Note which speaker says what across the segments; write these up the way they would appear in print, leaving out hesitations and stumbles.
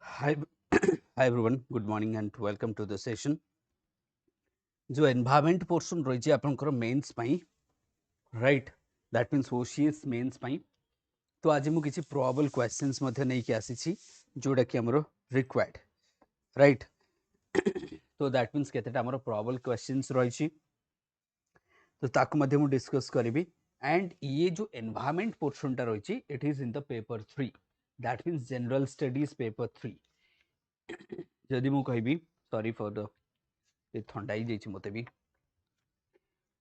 Speaker 1: Hi, hi everyone. Good morning and welcome to the session. जो environment portion रही आपंकर mains right that means OCS mains तो आज मुझे किसी प्रोबेबल क्वेश्चंस नहीं आसी जोड़ा कि हमरो रिक्वायर्ड राइट तो दैट मीन्स केतेटा हमरो प्रोबेबल क्वेश्चंस रही तो ताकू मध्य मु डिस्कस करी एंड ये जो एनवायरनमेंट पोर्शन टा रही it is in the paper 3 that means general studies paper 3 जदि मु कहबी सॉरी फॉर द थंडा ही मते भी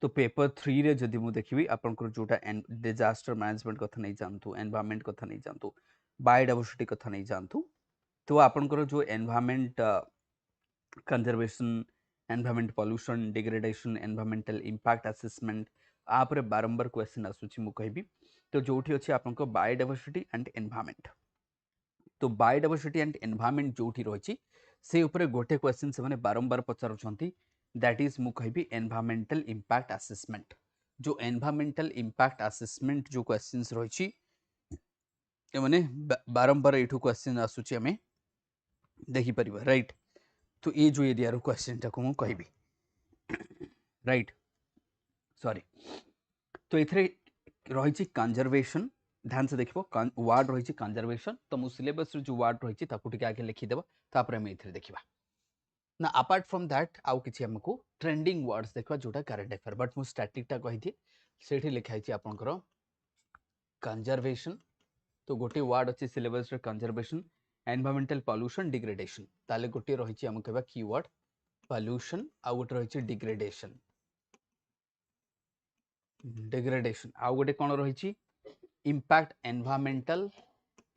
Speaker 1: तो पेपर 3 रे जदि मु देखिबी आपनकर जोटा डिजास्टर मैनेजमेंट कथा नहीं जानतु एनवायरनमेंट कथा नहीं जानतु बायोडाइवर्सिटी कथा नहीं जानतु तो आपनकर जो environment conservation environment pollution degradation environmental impact assessment आपरे बारंबार क्वेश्चन आसुची मु कहबी तो जोठी अछि आपनकर बायोडाइवर्सिटी एंड एनवायरनमेंट तो बायोडाइवर्सिटी एंड एनवायरनमेंट जोठी रहिछि से ऊपर गोटे क्वेश्चन से माने बारंबार पचारुछंती दैट इज मु कहबी एनवायरनमेंटल इंपैक्ट असेसमेंट जो एनवायरनमेंटल इंपैक्ट असेसमेंट जो क्वेश्चंस रहिछि ए माने बारंबार एठू क्वेश्चन आसुची हमें देखि परिबा राइट तो ये जो एरिया रो क्वेश्चन टाको मु कहबी राइट सॉरी तो एथरे रहिछि कंजर्वेशन ध्यान से देखिबो वर्ड रहिछि कंजर्वेशन तो मु सिलेबस रो जो वर्ड रहिछि ताकू टिके आगे लिखि देबा तापर हम एथरे देखिबा ना अपार्ट फ्रॉम दैट आउ किछि हमको ट्रेंडिंग वर्ड्स देखबा जोटा करंट अफेयर बट मु स्टैटिक टा कहि थी सेठी लिखाइ छि आपनकर कंजर्वेशन तो गोटे वर्ड अछि सिलेबस रे कंजर्वेशन एनवायरमेंटल पॉल्यूशन डिग्रेडेशन ताले गोटे रहिछि हम कहबा कीवर्ड पॉल्यूशन आउ गोटे रहिछि डिग्रेडेशन डिग्रेडेशन आउ गोटे कोन रहिछि इम्पैक्ट एनवायरमेंटल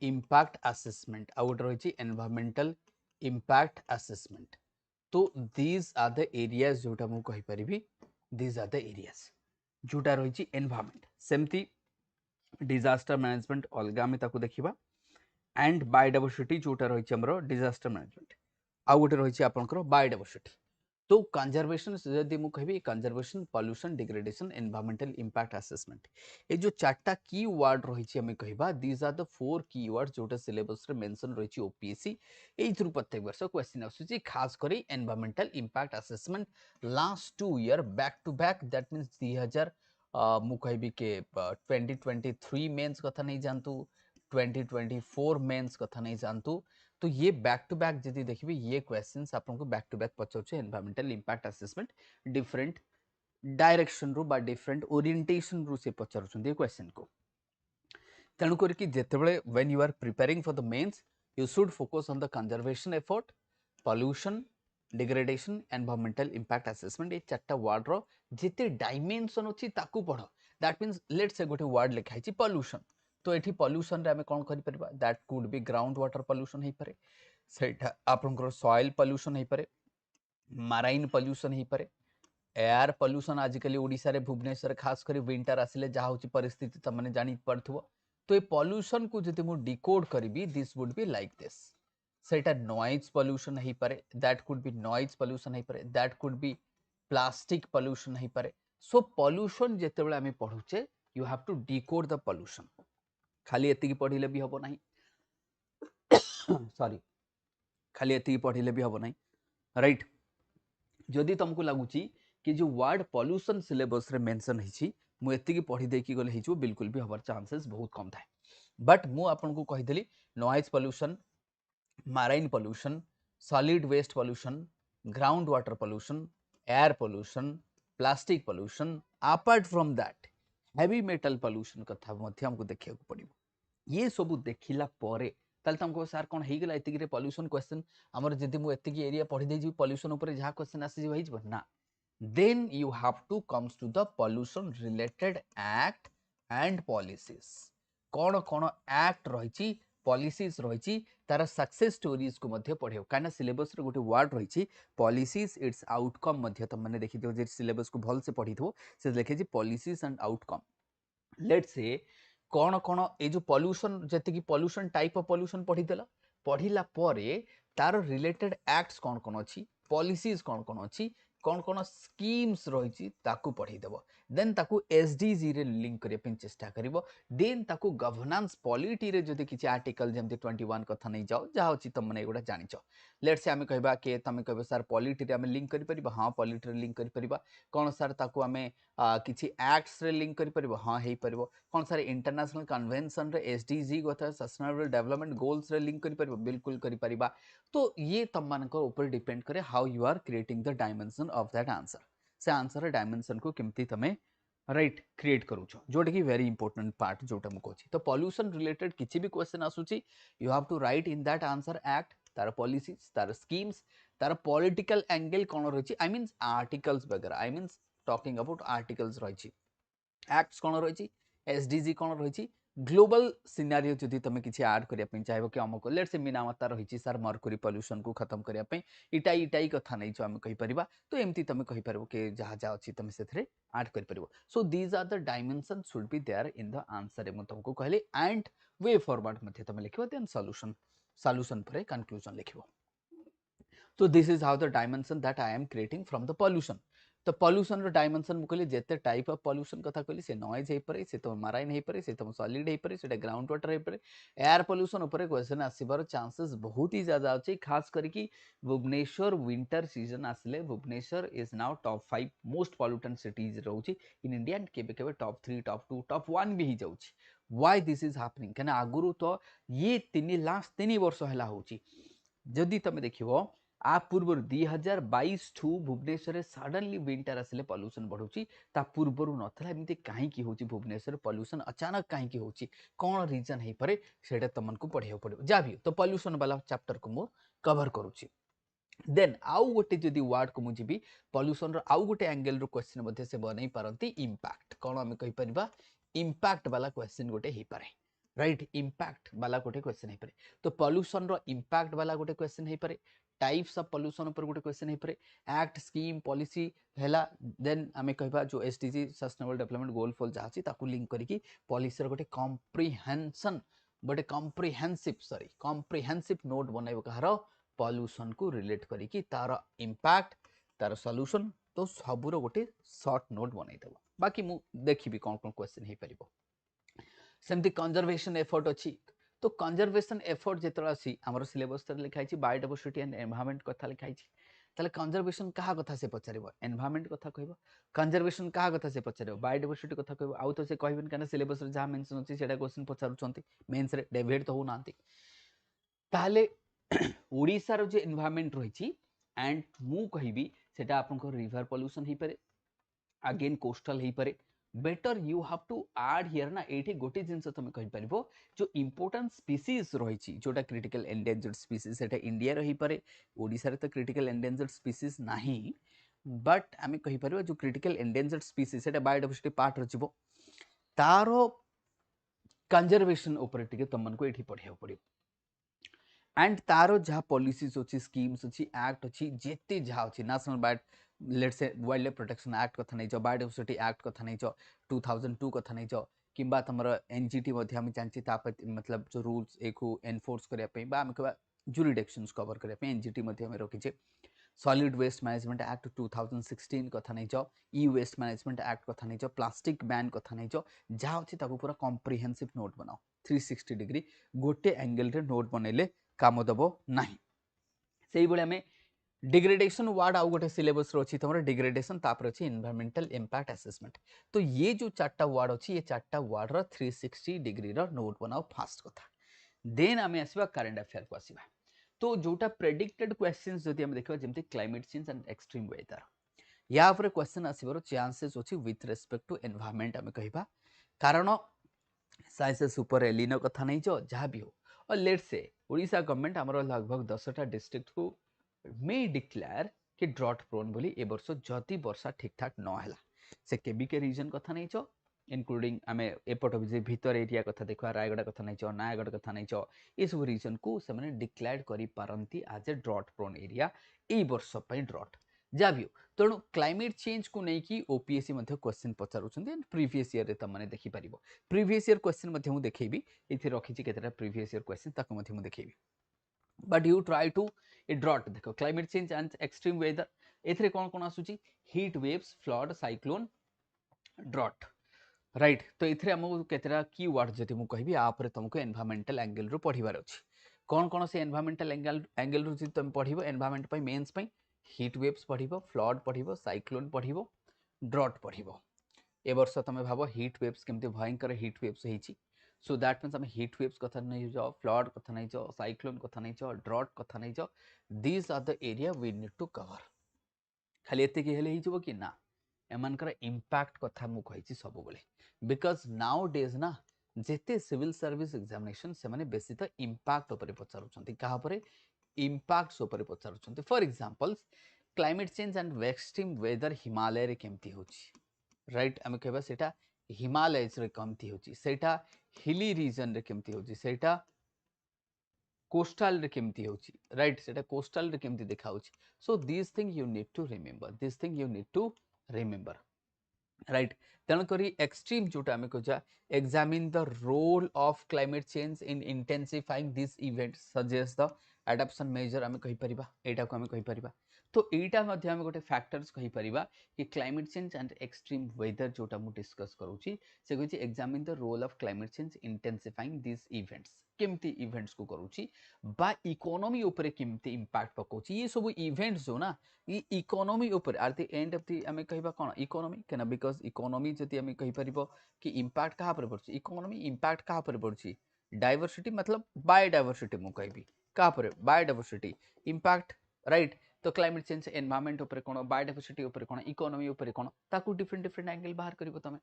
Speaker 1: इम्पैक्ट असेसमेंट आउ गोटे रहिछि एनवायरमेंटल इम्पैक्ट असेसमेंट तो दीज आर द एरियाज जोटा मु कहि परिबी दीज आर द एरियाज जोटा रहिछि एनवायरमेंट सेमती डिजास्टर मैनेजमेंट अलगा में ताकू देखिबा एंड बायोडाइवर्सिटी जोटा रहिछि हमरो डिजास्टर मैनेजमेंट आउ गोटे रहिछि आपनकर बायोडाइवर्सिटी तो कंजर्वेशन जदि मु कहबी conservation pollution degradation environmental impact assessment ए जो चारटा की वर्ड रहिछि हमें कहबा these are the four key word जोटा सिलेबस रे मेंशन रहिछि ओपीएससी एई थ्रू प्रत्येक वर्ष क्वेश्चन आसुछि खास करी environmental impact assessment last 2 year back to back that means 2000 मु कहबी के 2023 मेंस कथा नहीं जानतु 2024 मेंस कथा नहीं जानतु तो ये बैक टू बैक जदि देखिए ये क्वेश्चंस आपको बैक टू बैक पचार environmental impact assessment different direction रू बा डिफरेंट ओरिएंटेशन रू से पचारुछन ये क्वेश्चन को तेणु करके जेतेबेले when you are preparing for the mains you should focus on the conservation effort pollution degradation environmental impact assessment ये चारटा वर्ड रो जेते डायमेंशन अछि ताकू पढ दैट मींस लेट्स से गोटे वर्ड लिखाई छि पॉल्यूशन तो एठी पॉल्यूशन रे हमें कोन करि परबा that could be ground water pollution हे पारे सेटा आपनकर सॉइल पॉल्यूशन हे पारे माराइन पॉल्यूशन हे पारे एयर पॉल्यूशन आजिकली ओडिसा रे भुवनेश्वर खास करी विंटर आसिले जहा होची परिस्थिति त माने जानि पड़थबो तो ए पॉल्यूशन को जति मु डिकोड करबी this would be like this सेटा नॉइज पॉल्यूशन हे पारे that could be noise pollution हे पारे that could be plastic pollution हे पारे सो पॉल्यूशन जेतेबेले आमे पढुचे you have to decode the pollution खाली एति पढ़िले भी हबो नाही सॉरी खाली एति पढ़िले भी हबो नाही राइट जदि तुमको लगुची कि जो वर्ड पॉल्यूशन सिलेबस रे मेंशन हिची मु एति पढ़ी देकी गले हिचो बिल्कुल भी हबार चांसेस बहुत कम थाए बट मु आपन को कहि देली noise pollution marine pollution solid waste pollution ground water pollution air pollution plastic pollution apart from that heavy metal pollution कथा मध्य हमको देखिया को पड़िबो ये सब देखिला परे ताल तुमको सर कोन हे गेला एतिकी रे पॉल्यूशन क्वेश्चन हमर जदी मु एतिकी एरिया पढ़ी दे जी पॉल्यूशन ऊपर जहा क्वेश्चन आसी जे होइज ना then you have to comes to the pollution related act and policies कोन कोन एक्ट रहिची पॉलिसीज रहिची तार सक्सेस स्टोरीज को मध्य पढ़ेव कहीं सिलेबस रे गोटे वर्ड रही पॉलिसीज इट्स आउटकम मध्य तुम मैंने देखी जे सिलेबस को भल से पढ़ी से लिखे policies and outcome let's say कौन कौन ये जो पॉल्यूशन जति पॉल्यूशन टाइप ऑफ पॉल्यूशन पढ़ीदेला पढ़िला परे तार रिलेटेड एक्ट्स कौन कौन अच्छी पॉलिसीज कौन कौन अच्छी कौन कौन स्कीम्स रही ताकू पढ़ीदेव देन ताकू एसडीजी रे लिंक करने पे चेष्टा करिवो देन ताकू गवर्नेंस पॉलिटी रे जदि किछि आर्टिकल जेमति 21 कथा नहीं जाओ जहाँ अच्छी तुम मैंने एगुड़ा जानिच लेट्स से आम कहबा के तुम कह सर पॉलिटी रे आम लिंक करि परिबा हाँ पॉलिटी रे लिंक करि परिबा कौन सर ताकू आम किछि एक्ट्स रे लिंक करि परिबा हाँ हेई परिबो कौन सर इंटरनेशनल कन्वेंशन रे एसडीजी कथा सस्टेनेबल डेवलपमेंट गोल्स रे लिंक करि परिबा बिल्कुल करि परिबा तो ये तुम मान ऊपर डिपेंड करे how you are creating the dimension of that answer से आंसर डायमेंशन को केमती तमे राइट क्रिएट करूछ जोटा कि वेरी इंपोर्टेंट पार्ट जोटा मु कहछि तो पॉल्यूशन रिलेटेड किछि भी क्वेश्चन आसुची you have to write in that answer act तार पॉलिसीज तार स्कीम्स तार पॉलिटिकल एंगल कोन रहिछि आई मींस आर्टिकल्स वगैरह I means talking about articles रहिछि एक्ट्स कोन रहिछि एसडीजी कोन रहिछि ग्लोबल सिनारियो जदि तुम किसी ऐड करने चाहिए कि अमुक लेट से मीनामाता रही सर मर्कुरी पॉल्यूशन को खत्म करने इटाई इटाई कथा नहीं आम कहीपर तो एमती तुम कहीपर कि जहाँ जहाँ अच्छी तुम से ऐड कर so these are the dimension should be there in the answer मुझे तुमको कहली एंड वे फॉरवर्ड मध्य तुम लिख देन सॉल्यूशन पर कंक्लूजन लिख तो this is how the dimension that I am creating from the pollution तो पॉल्यूशन रो डायमेंशन मु कहली जेते टाइप ऑफ पॉल्यूशन कथा कहली से नॉइज हे परे से तो मराइन हे परे से तो सॉलिड हे परे से ग्राउंड वाटर हे परे एयर पॉल्यूशन ऊपर क्वेश्चन आसीबार चांसेस बहुत ही ज्यादा अछि खास करके भुवनेश्वर विंटर सीजन आसले Bhubaneswar is now top 5 most pollutant cities रहउची इन इंडिया एंड केबे केबे टॉप 3 टॉप 2 टॉप 1 भी ही जाउची व्हाई दिस इज हैपनिंग कना आगुरु तो ये लास्ट 3 वर्ष हला होची जदि तमे देखिवो आ पूर्व 2022 ठू भुवनेश्वर सडनली विंटर आसले पॉल्यूशन बढ़ुची ता पूर्वर नथला एमती काहे की होची भुवनेश्वर पॉल्यूशन अचानक काहे की होची कोन रीजन हे परे सेटा तमनको पढियो पड़ियो जा भी तो पॉल्यूशन वाला चैप्टर को मो कवर करूची देन आउ गोटे जदि वर्ड को मुझे पॉल्यूशन रो आउ गोटे एंगल रो क्वेश्चन मध्ये से बनै पारंती इंपैक्ट कोन हम कहि परिबा इंपैक्ट वाला क्वेश्चन गोटे हे पारे राइट इंपैक्ट वाला गोटे क्वेश्चन हे पारे तो पॉल्यूशन रो इंपैक्ट वाला गोटे क्वेश्चन हे पारे टाइप्स ऑफ पॉल्यूशन ऊपर गोटे क्वेश्चन हे पारे एक्ट स्कीम पॉलिसी हैला देन आमे कहबा जो SDG sustainable development goal fall जाछि ताकू लिंक करिकि पॉलिसी रो गोटे कॉम्प्रिहेंशन गोटे कॉम्प्रिहेंसिव नोट बनैबो कहारो पॉल्यूशन को रिलेट करिकि तार इंपैक्ट तार सॉल्यूशन तो सबुर गोटे शॉर्ट नोट बनई देबो बाकी मु देखिबी कोन कोन क्वेश्चन हे परिबो सेमती कंजर्वेशन एफर्ट अछि तो कंजर्वेशन एफर्ट जेतरा अछि हमर सिलेबस तर लिखाइ छि बायोडायवर्सिटी एंड एनवायरनमेंट कथा लिखाइ छि ताले कंजर्वेशन कहा कथा से पचारिबो एनवायरनमेंट कथा कहबो कंजर्वेशन कहा कथा से पचारिबो बायोडायवर्सिटी कथा कहबो आउ तो से कहबिन कना सिलेबस रे जहा मेंशन अछि सेटा क्वेश्चन पचारुचंती मेंस रे डेविएट तो हो नांती ताले ओडिसा रो जे एनवायरनमेंट रही एंड मु कहबी सेटा आपनकर रिवर पॉल्यूशन ही पारे अगेन कोस्टल ही पारे better you have to add here ना एठी गोटे जिंस तुम कहि परिबो जो इंपोर्टेंट स्पीसीज रही जोटा क्रिटिकल एंडेंजर्ड स्पीसीज सेटा इंडिया रही पारे ओडिसा रे तो क्रिटिकल एंडेंजर्ड स्पीसीज नाही बट आमे कहि परिबो जो क्रिटिकल एंडेंजर्ड स्पीसीज सेटा बायोडायवर्सिटी पार्ट रजिबो तारो कंजर्वेशन ऊपर टिके तमन को एठी पढिया पड़ियो एंड तारो जहाँ पॉलिसीज अच्छी स्कीम्स अच्छी एक्ट अच्छी जेते जहाँ अच्छी national bio let's say wild life protection act कथा नहीं जो बायोडायवर्सिटी एक्ट कथा नहीं जो 2002 कथा नहीं जो किंबा तमर एनजीटी मध्ये हम जानछि ताप मतलब जो रूल्स एको एनफोर्स करिया पे बा हम कहबा जुरिडिक्शंस कवर करिया पे एनजीटी मध्ये हम रखिछे सॉलिड वेस्ट मैनेजमेंट एक्ट 2016 कथा नहीं जो ई वेस्ट मैनेजमेंट एक्ट कथा नहीं जो प्लास्टिक बैन कथा नहीं जो जहाँ अच्छी ताको पूरा कॉम्प्रिहेंसिव नोट बनाओ 360 डिग्री गोटे एंगल रे नोट बनैले काम दबो नाही सेही बळे हमें डिग्रेडेशन वर्ड आउ गोटे सिलेबस रो अछि तमरा डिग्रेडेशन तापर अछि एनवायरमेंटल इंपैक्ट असेसमेंट तो ये जो चारटा वर्ड अछि ये चारटा वर्ड रो 360 डिग्री रो नोट बनाओ फास्ट कथा देन हमें आसीबा करंट अफेयर को आसीबा तो जोटा प्रेडिक्टेड क्वेश्चंस जदि हम देखबा जेमति climate change and extreme weather या ऊपर क्वेश्चन आसीबार चांसेस अछि विथ रिस्पेक्ट टू एनवायरमेंट हमें कहबा कारण साइंस सुपर एलिनो कथा नहीं जो जहां भी हो और लेट्स से ओडिशा गवर्नमेंट हमरो लगभग 10टा डिस्ट्रिक्ट को मे डिक्लेयर कि ड्रॉट प्रोन बोली ए वर्ष जति वर्षा ठीक ठाक न हैला से केबी के रीजन कथा नहीं जो
Speaker 2: इनक्लूडिंग आम एपट भीतर एरिया कथा देखा रायगढ़ कथा नहीं नयागढ़ कथा नहीं ये सब रीजन को से डिक्लेयर कर पारती आज ए ड्रॉट प्रोन एरिया यही वर्ष ड्रॉट जहाँ भी हो तेणु क्लाइमेट चेंज को लेकिन ओपीएससी क्वेश्चन पचारूँ प्रीवियस ईयर तुमने देखिपर प्रीवियस ईयर क्वेश्चन मुझे देखी ये रखी केतटा प्रीवियस ईयर क्वेश्चन ताकू देखी but you try to a drought देख climate change and extreme weather ए कौन कौन आसूची heat waves flood cyclone drought right तो ये आमको केतटा की वर्ड जब मुझे कहि आप तुमको एनवायरमेंटल एंगल रू पढ़ार अच्छी कौन कौन से एनवायरमेंटल एंगल रू तुम पढ़ एनवायरमेंट मेन्स हीट वेव्स पढ़ फ्लड पढ़ साइक्लोन पढ़ ड्रॉट पढ़ ए वर्ष तुम भाव हीट वेव्स केमती भयंकर हीट वेव्स होती सो दैट मीन्स आम हीट वेव्स कथा नहीं जाओ फ्लड कथा नहीं जाओ साइक्लोन कथा नहीं जाओ ड्रॉट कथा नहीं जाओ these are the area we need to cover खाली एतिकी हेले हो कि ना एमानकर इंपैक्ट कथा मु कहिछि सब बेले बिकॉज नाउ डेज ना जेते सिविल सर्विस एग्जामिनेशन से माने बेसी तो इंपैक्ट ऊपर पचारुछंती कहा परे इंपैक्ट्स ऊपर पचारुछंती for example climate change and extreme weather Himalaya रे केमती होछि राइट आमे कहबा सेटा हिमालयस रे केमती होछि सेटा हिली रीजन रे केमती होछि सेटा कोस्टल रे केमती होछि राइट सेटा कोस्टल रे केमती देखा होछि so this thing you need to remember this thing you need to remember right तेणुक एक्सट्रीम जोटा आम कह examine the role of climate change in intensifying this event suggest the adaptation measure आम कहीपर यहाँ को आम कहीपर तो यहाँ आम गोटे फैक्टर्स कहीपर कि climate change and extreme weather जोटा मुझे डिस्कस करुँची से कही examine the role of climate change intensifying this events केमती इवेंट्स को करुँची बा इकोनॉमी ऊपर केमती इंपैक्ट पकाउची ये सब इवेंट्स जो ना ये इकोनॉमी ऊपर at the end of the आम कहबा कोन इकोनॉमी केना बिकॉज इकोनॉमी जति आम कहि परिबो कि इंपैक्ट कहा पर पड़छि इकोनॉमी इंपैक्ट कहा पर पड़छि डाइवर्सिटी मतलब बायोडाइवर्सिटी मु कहबी कहा पर बायोडाइवर्सिटी इंपैक्ट राइट तो क्लाइमेट चेंज एनवायरनमेंट ऊपर कोन बायोडाइवर्सिटी ऊपर कोन इकोनॉमी ऊपर कोन ताकू डिफरेंट डिफरेंट एंगल बाहर करिवो तमे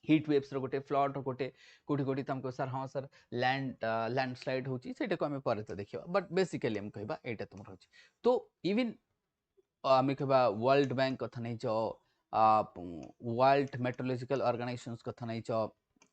Speaker 2: हिट वेव्स रो गोटे फ्लड रो गोटे कोठी कोठी तुमको सर हाँ सर लैंडस्लाइड होची सेटा को आम पर तो देखिबा बट बेसिकली हम कहबा एटा तुम होची तो इवन आम कह वर्ल्ड बैंक कथा नहीं वर्ल्ड मेट्रोलॉजिकल ऑर्गेनाइजेशंस कथा नहीं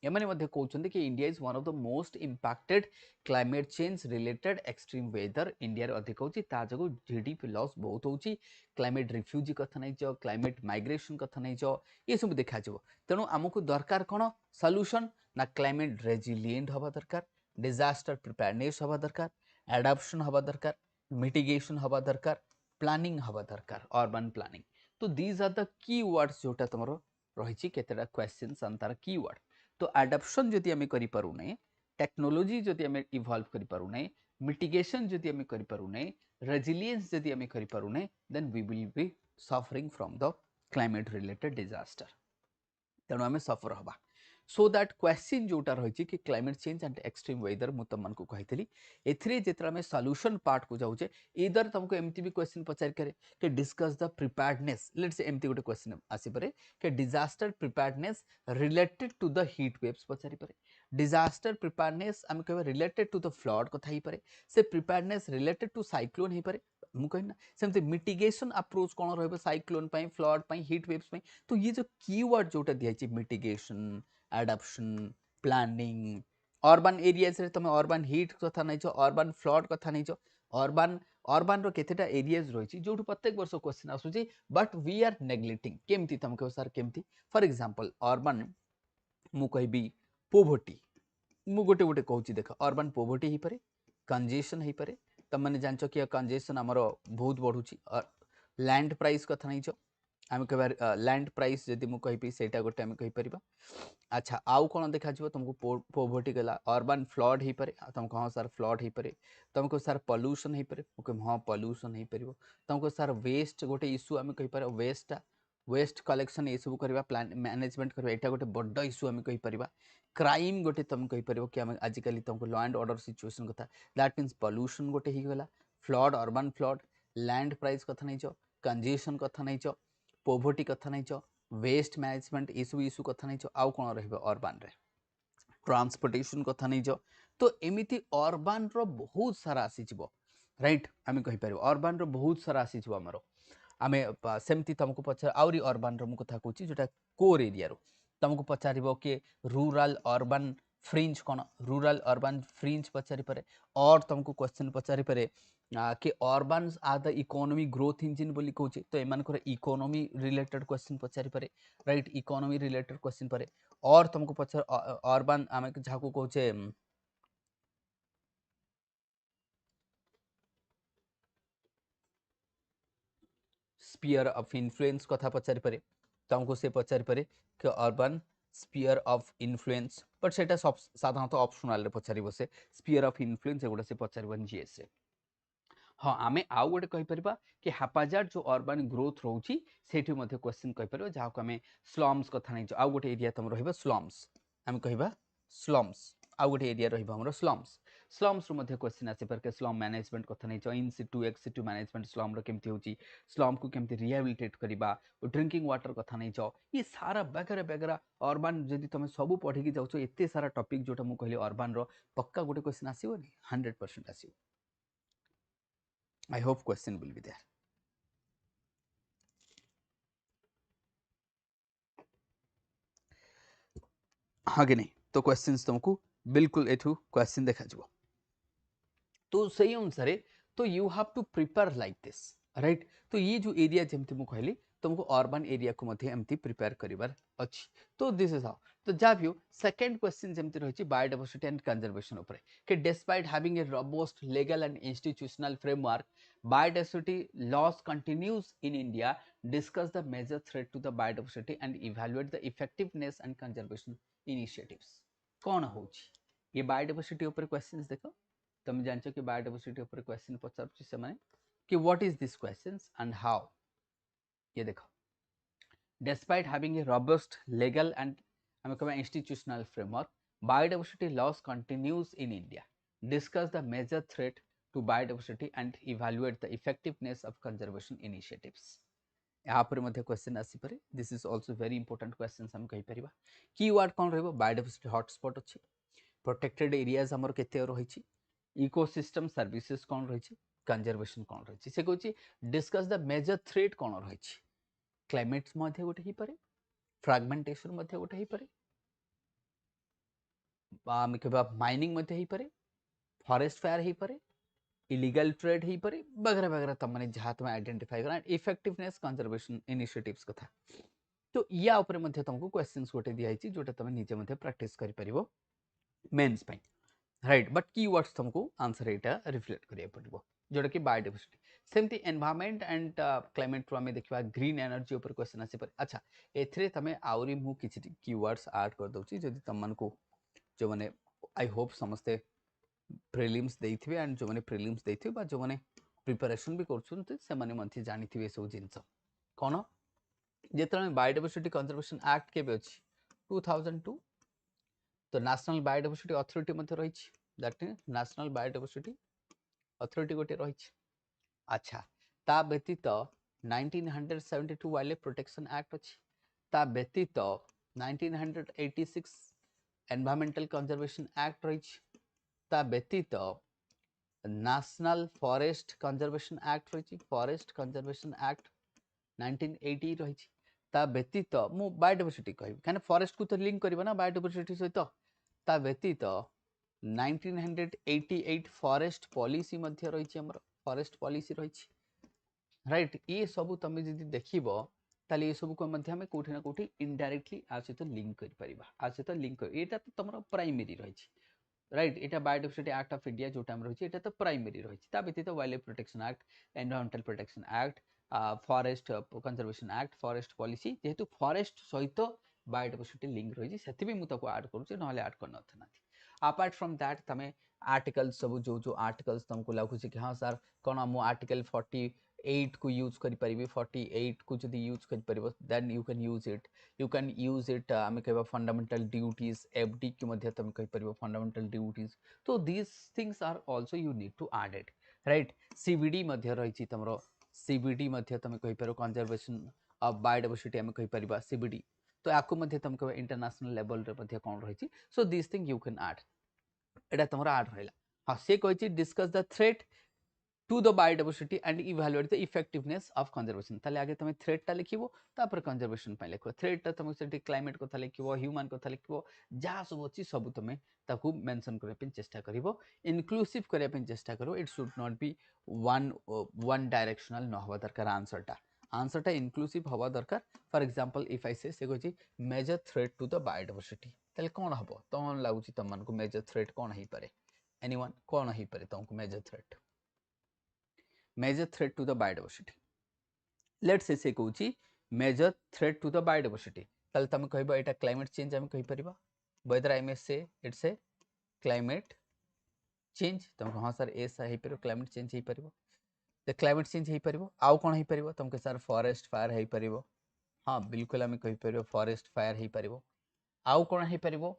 Speaker 2: एमाने कहते कि India is one of the most impacted climate change related extreme weather India अधिक होची ता जगो जीडीपी लॉस बहुत होची क्लाइमेट रिफ्यूजी कथा नहीं क्लाइमेट माइग्रेशन कथा नहीं ये सब देखा तेणु आमको दरकार कौन सॉल्यूशन ना क्लाइमेट रेजिलिएंट हवा दरकार डिजास्टर प्रिपेयरनेस हवा दरकार एडाप्शन हवा दरकार मिटिगेशन हवा दरकार प्लानिंग हवा दरकार अर्बन प्लानिंग तो these are the key words जोटा तुम रही केतेटा क्वेश्चंस आन तार की वर्ड तो एडाप्शन जदि आम करें टेक्नोलोजी जदि आम इवॉल्व करें मिटिगेशन जदि आम करें रेजिलिएंस जदि आम करें then we will be suffering from the climate related disaster तेणु आम सफर हवा सो दैट क्वेश्चन जोटा रही कि climate change and extreme weather मुझे तुमको कही एम सॉल्यूशन पार्ट को जाऊे इधर तुमको एमती भी क्वेश्चन पचार करे कि discuss the preparedness let's say एमती गोटे क्वेश्चन आसीपे कि disaster preparedness related to the heat waves पचारि पारे डिजास्टर प्रिपेयर्डनेस आम कह रिलेटेड टू द फ्लड कथा ही पारे से प्रिपेयर्डनेस रिलेटेड टू साइक्लोन हो पारे मुझे कहना सेमती मिटिगेशन अप्रोच कौन रही साइक्लोन फ्लड हीट वेव्स तो ये जो कीवर्ड जोटा दिखाई mitigation adaption planning urban areas रे तुम अर्बन हीट कथा नहीं अर्बन फ्लड कथा नहीं अर्बन अर्बन रो केतेटा एरियाज रही जो प्रत्येक वर्ष क्वेश्चन आसुची बट वी आर नेग्लेक्टिंग केमती तुम कह सर केमती फॉर एग्जांपल अर्बन मु कहबी पोवर्टी मु गोटे गोटे कहूँ देख अर्बन पोवर्टी ही पारे कंजेशन ही पारे तुम मैंने जानच कि कंजेशन आमर बहुत बढ़ुची लैंड प्राइस कथा नहीं आम कह लैंड प्राइस जदि मुझे कहि सेटा गोटे आम कहीपर अच्छा आउ कौन देखा तुमको पोवर्टी गला अर्बन फ्लड हो पारे तुमको हाँ सर फ्लड हो पारे तुमको सर पॉल्यूशन हो पारे मुझे हाँ पॉल्यूशन हो पार तुमको सर वेस्ट गोटे इश्यू आम कहीपर वेस्ट कलेक्शन ये सब करवा प्लान मैनेजमेंट करवा यहाँ गोटे बड़ इश्यू आम कहीपर क्राइम गोटे तुम कहीपर कि आम आजिकल तुमको लॉ एंड ऑर्डर सिचुएशन कथा दैट मीन्स पॉल्यूशन गोटे ही गला flood urban flood land price कथा नहीं कंजेशन कथा नहीं पोवर्टी कथा नहीं वेस्ट मैनेजमेंट ये सब इश्यू कथा नहीं आउ कौन रर्बान रे ट्रांसपोर्टेशन कथा नहीं तो एमती अर्बान रो बहुत सारा आसी राइट आम कहीपर अर्बान रो बहुत सारा आसी आमर आम सेमती तुमको पचार आउरी अर्बान रो कथा कहूँ जोटा कोर एरिया रो तुमको पचारिबो कि रूरल अर्बन फ्रिंज कौन रूरल अर्बन फ्रिंज पचारि पारे और तुमको क्वेश्चन पचारि पारे कि urbans are the economy growth engine बोली कहूचे तो एमानकर इकोनॉमी रिलेटेड क्वेश्चन पचारि पारे राइट इकोनॉमी रिलेटेड क्वेश्चन पारे और तुमको पचार अर्बन आमे जाको कहूचे स्पीयर ऑफ इन्फ्लुएंस कथा पचारि पारे तुमको से पचारि पारे कि urban sphere of influence but सेटा साधारणतः ऑप्शनल रे पचारिबो से स्पीयर ऑफ इन्फ्लुएंस एगुडा से पचारिबन जीएस रे हाँ आमे आउ गोटे कहि परिबा कि हैपाजार्ड जो अर्बन ग्रोथ रहउची सेठी मध्ये क्वेश्चन कहि परिबा जाको आमे स्लम्स कथा नै आउ गोटे एरिया तम रहइबा स्लम्स आमे कहिबा स्लम्स आउ गोटे एरिया रहइबा हमरो स्लम्स स्लम्स रो मध्ये क्वेश्चन आसे पर के स्लम मैनेजमेंट कथा नै in situ ex situ management slum रो केमति होची स्लम को केमति रिहैबिलिटेट करिबा ड्रिंकिंग वाटर कथा नै ये सारा बगैरा बगैरा अर्बन जदि तमे सब पढी कि जाउछो एते सारा टॉपिक जोटा मु कहली अर्बन रो पक्का गोटे क्वेश्चन आसीबो नि 100% आसीबो I hope question will be there. हाँ कि नहीं तो क्वेश्चंस तुमको बिल्कुल एठू क्वेश्चन देखा जाओ तो सही अनुसार तो you have to prepare like this right तो ये जो एरिया जमती मु कहली तुमको अर्बन एरिया को मध्ये एमती प्रिपेयर करिवार अछि तो दिस इज हाउ तो जा भी सेकंड क्वेश्चन जमती रहिछि बायोडायवर्सिटी एंड कंजर्वेशन ऊपर कि despite having a robust legal and institutional framework biodiversity loss continues in India. Discuss the major threat to the biodiversity and evaluate the effectiveness and conservation initiatives. कौन होची ये biodiversity ऊपर questions देखो तुम जानछो कि biodiversity ऊपर क्वेश्चन पचारछि से माने कि what is this questions and how ये देखो despite having a robust legal and institutional framework biodiversity loss continues in India. Discuss the major threat to biodiversity and evaluate the effectiveness of conservation initiatives. यहाँ पर मध्य question आसी पारे this is also very important question हम कहि परिबा keyword कोन रहबो biodiversity hotspot अछि protected areas हमर केते रहिछि इकोसिस्टम सर्विसेज कोन रहिछि कंजर्वेशन कोन रहिछि से कहछि डिस्कस द मेजर थ्रेट कोन रहिछि क्लाइमेट्स मध्ये गोटे ही पारे फ्रैगमेंटेशन मध्ये गोटे ही पारे आम कहबा माइनिंग मध्ये ही पारे फॉरेस्ट फायर ही पारे इलीगल ट्रेड ही पारे वगैरह वगैरह तम माने जहा तुम आइडेंटिफाई करा इफेक्टिवनेस कंजर्वेशन इनिशिएटिव्स कथा तो या ऊपर मध्ये तुमको क्वेश्चंस गोटे दिया हिची जोटा तुम निजे मध्ये प्रैक्टिस करि परिबो मेंस पई राइट बट कीवर्ड्स तुमको आंसर एटा रिफ्लेक्ट करिया पड़िबो जोटा कि बायोडायवर्सिटी सेमती एनवायरनमेंट एंड क्लाइमेट रो हमें देखबा ग्रीन एनर्जी ऊपर क्वेश्चन आसी पर अच्छा एथरे तमे आउरी मु किछि कीवर्ड्स ऐड कर दउची जदि तम मन को जो माने आई होप समस्ते प्रीलिम्स देइथिबे एंड जो माने प्रीलिम्स देइथिबे बा जो माने प्रिपरेशन भी करछुनते से माने मंथि जानिथिबे सब जिंस कोन जेतरा बायोडायवर्सिटी कंजर्वेशन एक्ट केबे अछि 2002 तो नेशनल बायोडायवर्सिटी अथॉरिटी मध्ये रहिछि that is national biodiversity authority गोटे रहिछि अच्छा ता व्यतीत 1972 वाले प्रोटेक्शन एक्ट अछि ता व्यतीत 1986 एनवायरमेंटल कंजर्वेशन एक्ट रहिछि ता व्यतीत नेशनल फॉरेस्ट कंजर्वेशन एक्ट रहिछि फॉरेस्ट कंजर्वेशन एक्ट 1980 रहिछि ता व्यतीत मु बायोडायवर्सिटी कहबी काने फॉरेस्ट को तो लिंक करबा ना बायोडायवर्सिटी सहित ता व्यतीत 1988 फॉरेस्ट पॉलिसी मध्ये रहिछि हमर फॉरेस्ट पॉलिसी रहिछि राइट ये सब तुम जदि देखिबो ताले ये सब को मध्ये हमें कोठी ना कोठी इनडायरेक्टली आ सहित लिंक कर परिबा आ सहित लिंक कर एटा तो तमरो प्राइमरी रहिछि राइट एटा बायोडायवर्सिटी एक्ट ऑफ इंडिया जो टाइम रहिछि एटा तो प्राइमरी रहिछि ता व्यतीत wild life protection act environmental protection act forest conservation act forest policy जेहेतु फॉरेस्ट सहित बायोडायवर्सिटी लिंक रहिछि सेति भी मु ताको ऐड करूछि नहले ऐड करन नथि अपार्ट फ्रॉम दैट तमे आर्टिकल्स सब जो जो आर्टिकल्स तुमको लागु कि हां सर कोन मु आर्टिकल 48 को यूज करि परिबे 48 को जदि यूज करि परिबो then you can use it आमे कहबा फंडामेंटल ड्यूटीज एफडी के मध्ये तुम कहि परिबो फंडामेंटल ड्यूटीज तो this things are also you need to add it right CBD मध्ये रहिछि तमरो सीबीडी मध्ये तुम कहि परिबो कंजर्वेशन ऑफ बायोडायवर्सिटी आमे कहि परिबा सीबीडी तो आकु मध्ये तुम कहबा इंटरनेशनल लेवल रे मध्ये कोन रहिछि so this thing you can add एटा तमरो ऐड रहला हां से कहिछि discuss the threat to the biodiversity and evaluate the effectiveness of conservation ताले आगे तमे threat टा लिखिबो तापर conservation पे लिखो threat टा तमे सेठी climate कथा लिखिबो human कथा लिखिबो जहा सब अछि सब तमे ताकू मेंशन करे पे चेष्टा करिवो inclusive करे पे चेष्टा करो it should not be one directional न होवा दरकार आंसर टा inclusive होवा दरकार for example if I say कोची major threat to the biodiversity ताले कोन हबो तमन लागुची तमन को मेजर थ्रेट कोन हेई पारे एनीवन कोन हेई पारे तमको major threat to the biodiversity let's say कोची major threat to the biodiversity ताले तमे कहबो एटा क्लाइमेट चेंज हम कहि परिबा whether I may say it's a climate change तुमको हाँ सर ए सा हेई परिबो क्लाइमेट चेंज हेई परिबो द क्लाइमेट चेंज हेई परिबो आउ कोन हेई परिबो तुमके सर फॉरेस्ट फायर हेई परिबो हाँ बिल्कुल आम कहि परिबो फॉरेस्ट फायर हेई परिबो आउ कोन हेई परिबो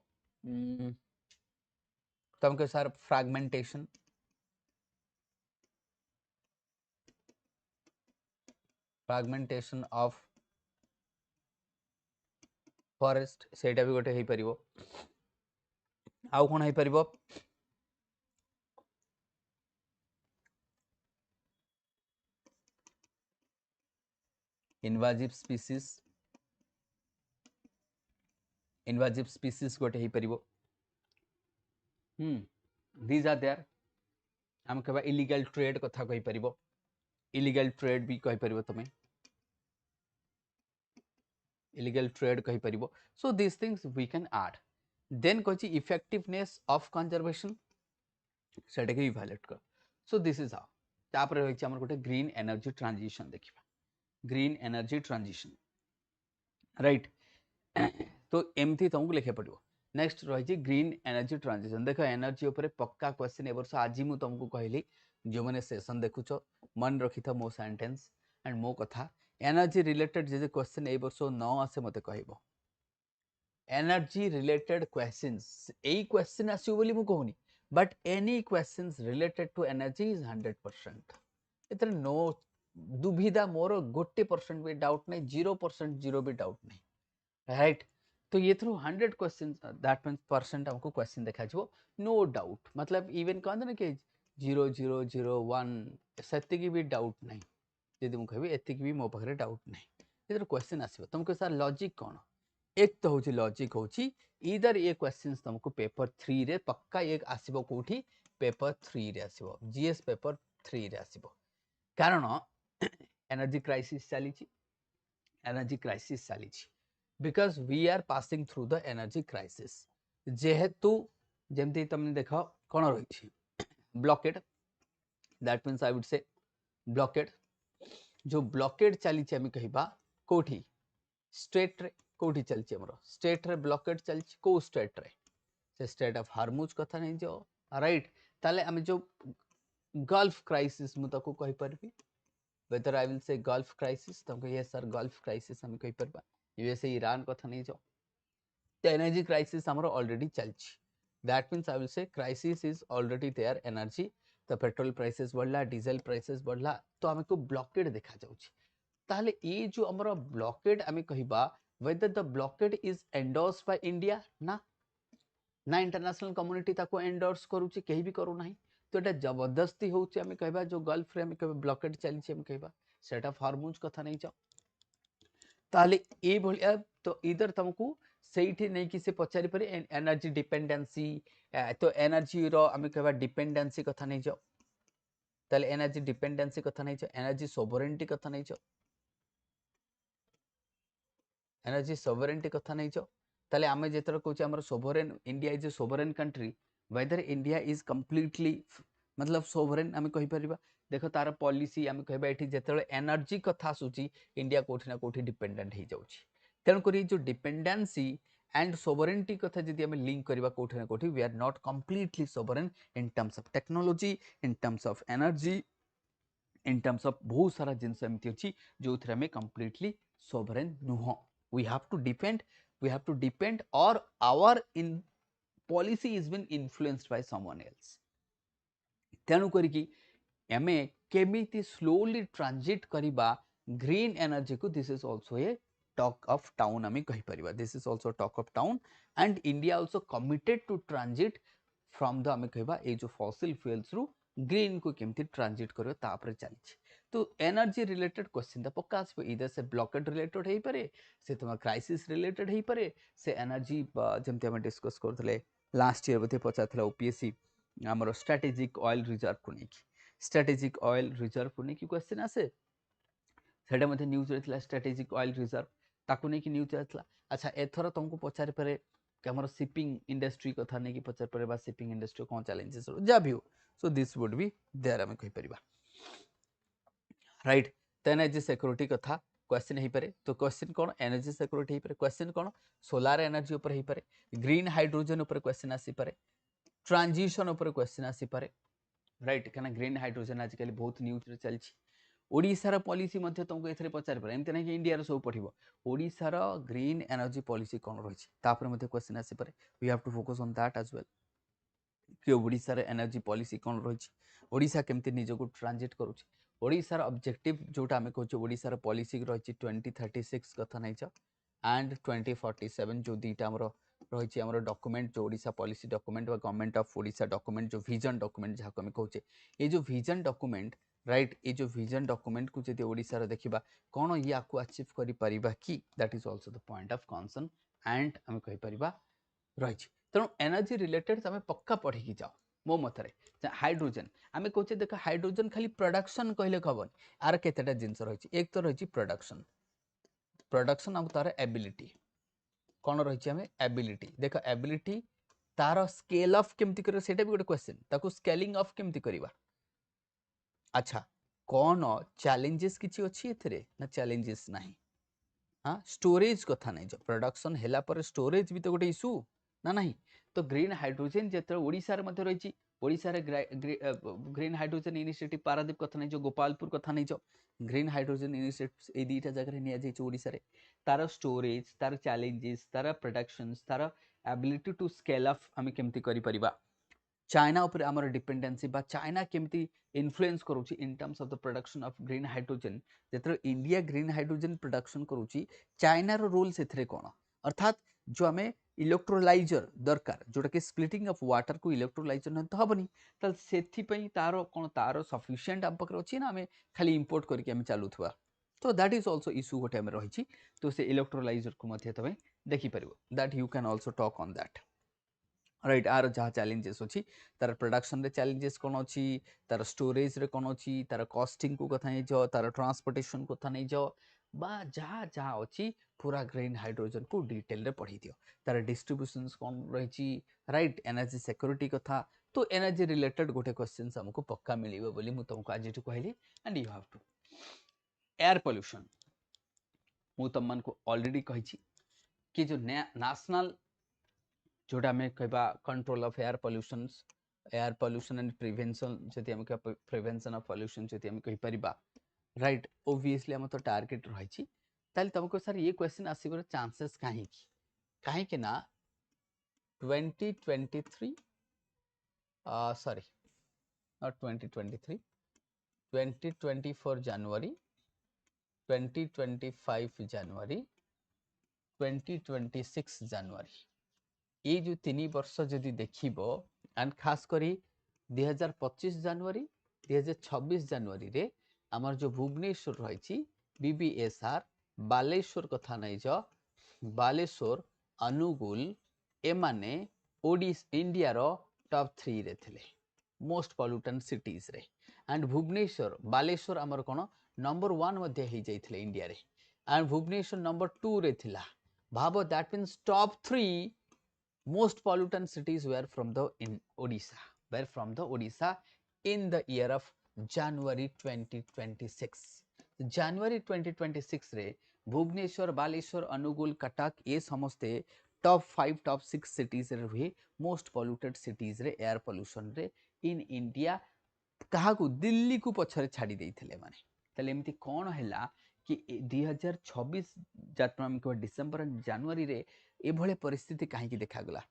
Speaker 2: तुमके सर फ्रैगमेंटेशन ऑफ फॉरेस्ट सेटा भी गोटे हेई परिबो आउ कोन हेई परिबो इनवाजिव स्पीसीज गोटे हेई परिबो these are there हम कहबा इलीगल ट्रेड कथा कहि परिबो इलीगल ट्रेड भी कहि परिबो तमे illegal trade कहि परिबो so these things we can add then Kochi effectiveness of conservation सेटा के इवैल्यूएट कर so this is how तापर होई छै हमर गोटे ग्रीन एनर्जी ट्रांजिशन देखिबा ग्रीन एनर्जी ट्रांजिशन राइट तो एमथी तुमको लिखे पड़ो नेक्स्ट रही छै ग्रीन एनर्जी ट्रांजिशन देखो एनर्जी ऊपर पक्का क्वेश्चन ए वर्ष आज मु तुमको कहली जो माने सेशन देखुछो मन रखि था मो सेंटेंस एंड मो कथा एनर्जी रिलेटेड जे क्वेश्चन ए वर्ष न आसे मते कहबो एनर्जी रिलेटेड क्वेश्चंस एई क्वेश्चन आसीबो बोली मु कहूनी but any questions related to energy is 100% इतने नो दुविधा मोर 1% भी डाउट नहीं 0% जीरो भी डाउट नहीं राइट तो ये through 100 question that means percent हमको क्वेश्चन देखा जो नो डाउट मतलब इवन कहते ना कि 0001 सेति भी डाउट नहीं यदि मु कहबी एति भी मो पाखरे डाउट नहीं इधर क्वेश्चन आसीबो तुमको सर लॉजिक कोन एक तो होची लॉजिक होची इधर ये क्वेश्चंस तुमको पेपर 3 रे पक्का एक आसीबो कोठी पेपर 3 रे आसीबो जीएस पेपर 3 रे आसीबो कारण एनर्जी क्राइसिस चली because we are passing through the energy crisis जेहेतु जेमती तुमने देखो कोन रही छी blockade that means I would say blockade जो blockade चली छी हम कहिबा कोठी स्टेट रे कोठी चल छी हमरो स्टेट रे blockade चल छी को स्टेट रे से स्टेट ऑफ हार्मुज कथा नहीं जो राइट ताले हम जो गल्फ क्राइसिस मु तको कहि परबी whether I will say Gulf crisis तुमको ये सर Gulf crisis हम कहि परबा यूएसए ईरान कथा नहीं जो तो एनर्जी क्राइसिस हमरो ऑलरेडी चल छी that means I will say crisis is already their energy तो पेट्रोल प्राइसेस बढ़ला डीजल प्राइसेस बढ़ला तो हमको ब्लॉकेड देखा जाउछी ताले ये जो हमरो ब्लॉकेड हमें कहिबा whether the blockade is endorsed by India ना इंटरनेशनल कम्युनिटी ताको एंडोर्स करूची केही भी करू नाही तो एटा जबरदस्ती होउची हमें कहबा जो गल्फ रे हमें कहबा ब्लॉकेड चली छी हमें कहबा सेट ऑफ हार्मोन्स कथा नहीं जाओ ताले ए भलिया तो इधर तुमको सेठी नहीं कि से पचारि परे एनर्जी डिपेंडेंसी तो एनर्जी रो हमें कहबा डिपेंडेंसी कथा नहीं जाओ ताले एनर्जी डिपेंडेंसी कथा नहीं जाओ एनर्जी सोवरेनिटी कथा नहीं जाओ एनर्जी सोवरेनिटी कथा नहीं जाओ ताले आमे जेतर कहूछ हमर sovereign India is a sovereign country weather India is completely मतलब सोवरेन आमे कहि परिबा देखो तार पॉलिसी आमे कहबा एठी जेतले एनर्जी कथा सुची इंडिया कोठी ना कोठी डिपेंडेंट हे जाउची तेन करी जो डिपेंडेंसी एंड सोवरेनिटी कथा जदि आमे लिंक करबा कोठी ना कोठी we are not completely sovereign in terms of technology in terms of energy in terms of बहुत सारा जिंस एमती अछि जो थरे में कंप्लीटली सोवरेन नुहो we have to depend or our in policy is been influenced by someone else तेणु करिकी एमे केमिति स्लोली ट्रांजिट करिबा ग्रीन एनर्जी को this is also a talk of town आमे कहि परिबा this is also talk of town and India also committed to transit from the आमे कहबा ए जो फॉसिल फ्यूल्स रु ग्रीन को केमती ट्रांजिट करियो तापर चली। तो एनर्जी रिलेटेड क्वेश्चन तो पक्का आसबो, इधर से ब्लॉकेड रिलेटेड हेई पारे, से तुम क्राइसिस रिलेटेड हेई पारे, से एनर्जी जेमती हम डिस्कस करथले लास्ट ईयर बते पचारथला ओपीएससी हमर स्ट्रेटेजिक ऑयल रिजर्व को नेकी, स्ट्रेटेजिक ऑयल रिजर्व को नेकी क्वेश्चन आसे, सेटा मध्ये न्यूज रहथला स्ट्रेटेजिक ऑयल रिजर्व ताकू नेकी न्यूज रहथला। अच्छा एथर तुमको पचारि पारे कि हमर शिपिंग इंडस्ट्री कथा नेकी पचारि पारे, बा शिपिंग इंडस्ट्री कोन चैलेंजेस जा भी हो, so this would be there हम कहि परिबा, राइट। तो एनर्जी सिक्योरिटी कथा क्वेश्चन हो पारे, तो क्वेश्चन कौन एनर्जी सिक्योरिटी हो पारे, क्वेश्चन कौन सोलार एनर्जी ऊपर हो पारे, ग्रीन हाइड्रोजन ऊपर क्वेश्चन आसी पारे, ट्रांजिशन ऊपर क्वेश्चन आसी पारे, राइट। कहना ग्रीन हाइड्रोजन आजिकल बहुत न्यूज रे चलछि। ओडिशार पॉलिसी मध्ये तुमको एथरे पचारि पारे, एमते नै कि इंडिया रो सब पठिबो, ओडिशार ग्रीन एनर्जी पॉलिसी कौन रहिछि तापर मध्ये क्वेश्चन आसी पारे, we have to focus on that as well कि ओडिशार एनर्जी पॉलिसी कौन रहिछि, ओडिशा केमते निजको ट्रांजिट करूछि, ओडिशार ऑब्जेक्टिव जोटा हमें कहछे ओडिशार पॉलिसी रहिछि 2036 कथा नै छ एंड 2047 जो दीटा हमरो रहिछि हमरो डॉक्यूमेंट जो ओडिशा पॉलिसी डॉक्यूमेंट वा गवर्नमेंट ऑफ ओडिशा डॉक्यूमेंट जो विजन डॉक्यूमेंट जहाको हमें कहछे, ए जो विजन डॉक्यूमेंट, राइट, ए जो विजन डॉक्यूमेंट को जदि ओडिशार देखिबा कोन या को अचीव करि परिबा कि, that is also the point of concern and हमें कहि परिबा रहिछि। तेणु एनर्जी रिलेटेड तुम पक्का पढ़ी जाओ मो मतरे। हाइड्रोजन आम कहे देख हाइड्रोजन खाली प्रोडक्शन कहले खबर, आर केतेटा जिनस रही, एक तो रही प्रोडक्शन, प्रोडक्शन और तार एबिलिटी कौन रही आम एबिलिटी, देख एबिलिटी तार स्केल ऑफ केमती कर सेटा भी गोटे क्वेश्चन, ताको स्केलिंग ऑफ केमती करबा। अच्छा कौन चैलेंजेस किछि अछि एथरे ना, चैलेंजेस नाही। हाँ स्टोरेज कथा नहीं, जो प्रोडक्शन हैला पर स्टोरेज भी तो गोटे इशू ना नहीं। तो ग्रीन हाइड्रोजन जेते ओडिसा रे मध्ये रहिछि, ओडिसा रे ग्रीन हाइड्रोजन इनिशिएटिव पारादीप कथा नहीं, जो गोपालपुर कथा नहीं, जो ग्रीन हाइड्रोजन इनिशिएटिव ए दुईटा जगह निया जाय ओडिसा रे, तार स्टोरेज, तार चैलेंजेस, तार प्रोडक्शंस, तार एबिलिटी टू स्केल अप हम केमती करि परिबा, चाइना ऊपर आमर डिपेंडेंसी बा चाइना केमती इन्फ्लुएंस करूची इन terms of the production of green hydrogen, जेतर India green hydrogen production करूची चाइना रो रोल सेथरे कोन, अर्थात जो हमें इलेक्ट्रोलाइजर दरकार जोटा कि स्प्लिटिंग ऑफ वाटर को इलेक्ट्रोलाइजर न तो हबनी, त सेथि पई तारो कोन तारो सफिशिएंट हम पकर अछि ना, हमें खाली इंपोर्ट करके हम चालुथवा, तो दैट इज आल्सो इशू गोटे हम रहिछि। तो से इलेक्ट्रोलाइजर को मध्ये तमे देखि परिबो, that you can also talk on that, right. आर जहाँ चैलेंजेस अच्छी तार प्रोडक्शन रे चैलेंजेस कौन अच्छी, तार स्टोरेज रे कौन अच्छी, तार कॉस्टिंग को कथा नहीं जाओ, तार ट्रांसपोर्टेशन कथा नहीं जाओ, बा जहाँ जहाँ अच्छी पूरा ग्रीन हाइड्रोजन को डिटेल रे पढ़ी दियो, तार डिस्ट्रीब्यूशंस कौन रही, राइट, एनर्जी सिक्योरिटी कथा। तो एनर्जी रिलेटेड गोटे क्वेश्चंस हमको पक्का मिलिबो बोली मु तुमको आज कहली, and you have to air pollution, मु तुम मन को ऑलरेडी कही कि जो नेशनल जोटा हमें कहबा control of air pollution and prevention, जति हम प्रिवेंशन ऑफ पोल्यूशन जति हम कहि परिबा, राइट, ऑब्वियसली हम तो टारगेट रही छी, ताले तुमको सर ये क्वेश्चन आसीबर चांसेस काहे कि ना 2023 सॉरी नॉट 2023, 2024 जनवरी, 2025 जनवरी, 2026 जनवरी, ये जो 3 वर्ष जदि देखिबो, एंड खास करी 2025 जनवरी 2026 जनवरी रे आमर जो भुवनेश्वर रही बीबीएसआर बालेश्वर कथा नहीं, जो बालेश्वर अनुगुल एमाने इंडिया रो टॉप 3 रे थिले मोस्ट पॉल्यूटेंट सिटीज रे, एंड भुवनेश्वर बालेश्वर आमर कोन नंबर 1 मध्ये ही जाइथिले इंडिया रे, एंड भुवनेश्वर नंबर 2 रे थिला। भाबो that means top 3 most pollutant cities were from the Odisha in the year of January 2026. January 2026 रे भुवनेश्वर, बालेश्वर, अनुगुल, कटक ये समस्ते टॉप 5 टॉप 6 सिटीज रे हुए मोस्ट पॉल्यूटेड सिटीज रे एयर पोल्यूशन रे इन इंडिया, कहा को दिल्ली को पछरे छाड़ी देइथिले माने। तले एमती कोन हैला कि 2026 जातम को डिसेंबर एंड जनवरी रे एभले परिस्थिति कहीं देखा गला,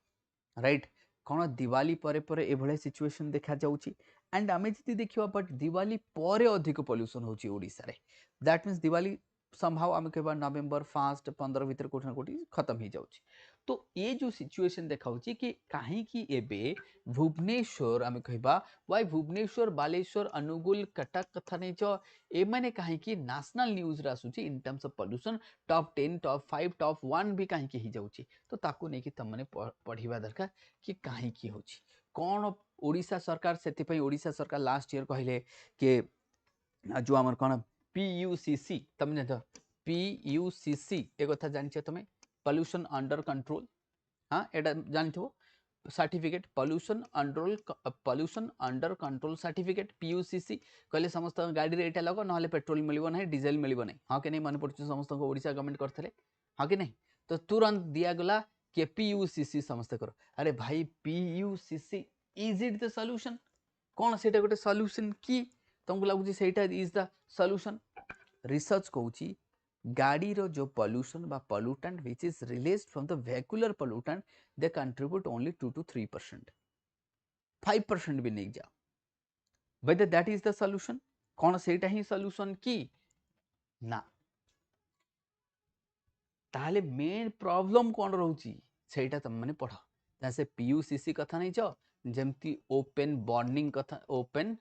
Speaker 2: राइट। कौन दिवाली परे परे एभले सिचुएशन देखा जाउची, एंड आमे जति देखिबा बट दिवाली परे अधिक पोल्यूशन होची ओडिसा रे, दैट मींस दिवाली संभाव आम कह नवेम्बर 1 15 भितर कोठी ना कोठी खत्म हो जाउछि। तो ये जो सिचुएशन देखाउछि कि काहे कि एबे भुवनेश्वर आम कहबा वाई भुवनेश्वर बालेश्वर अनुगुल कटक कथा नै छ ए माने काहे कि नेशनल न्यूज रा आसुछि in terms of pollution top 10 top 5 top 1 भी काहे कि ही जाउछि। तो ताकू नै कि तमने पढिबा दरकार कि काहे कि होछि कोन ओडिशा सरकार सेति पई ओडिशा सरकार लास्ट ईयर कहले कि जो आमर कोन पीयूसीसी तमने तो पीयूसीसी ए कथा जानिछ तमे पोल्यूशन अंडर कंट्रोल। हाँ एटा जानिथबो certificate pollution under control certificate PUCC कहले समस्त गाड़ी रे एटा लगो नहले पेट्रोल मिलिबो नहीं डीजल मिलिबो नहीं। हाँ कि नहीं मन पड़छ समस्त को ओडिशा गवर्नमेंट करथले। हाँ कि नहीं तो तुरंत दिया गला कि पीयूसीसी समस्त करो। अरे भाई पीयूसीसी इज इट द सॉल्यूशन कौन सेटा गोटे सॉल्यूशन की तुमको लगुच सेटा इज द सॉल्यूशन। रिसर्च कहूची गाड़ी रो जो पोल्यूशन बा pollutant which is released from the vehicular pollutant they contribute only 2 to 3%, 5% भी नहीं जा whether that is the solution कौन सेटा ही सॉल्यूशन की ना ताले मेन प्रॉब्लम कौन रहउची सेटा तुम माने पढ़ जैसे पीयूसीसी कथा नहीं छ जेमती ओपन बर्निंग कथा ओपन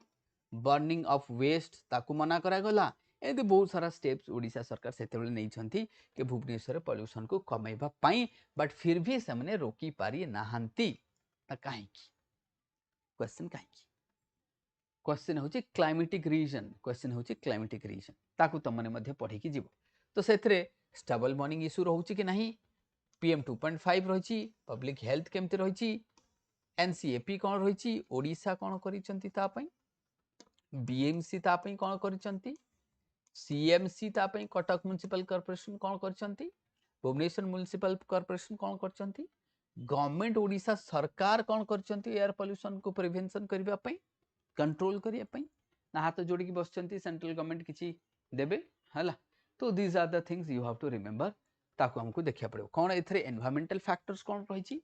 Speaker 2: बर्निंग ऑफ वेस्ट ताकू मना करा गला एदि बहुत सारा स्टेप्स ओडिशा सरकार सेतेबेले नै छंती कि भुवनेश्वर पोल्यूशन को कमेबा पाई बट फिर भी से माने रोकी पारी नाहंती ता काहे की क्वेश्चन होची क्लाइमेटिक रीजन ताकू तुम माने मध्ये पढ़ी की जीवो। तो सेथरे स्टेबल वार्निंग इशू रहउची कि नहीं पीएम 2.5 रहिची पब्लिक हेल्थ केमती रहिची एनसीएपी कोन रहिची ओडिशा कोन करिसंती ता पई बीएमसी ता पई कोन करिसंती सीएमसी ता पई कटक म्युनिसिपल कॉर्पोरेशन कोन करिसंती भुवनेश्वर म्युनिसिपल कॉर्पोरेशन कोन करिसंती गवर्नमेंट ओडिशा सरकार कोन करिसंती एयर पोल्यूशन को प्रिवेंशन करबा पई कंट्रोल करिया पई ना हाथ जोड़ी की बसचंती सेंट्रल गवर्नमेंट किछि देबे हला। तो these are the things you have to remember ताको हमको देखिया पड़ो कोन एथरे एनवायरमेंटल फैक्टर्स कोन रहिछि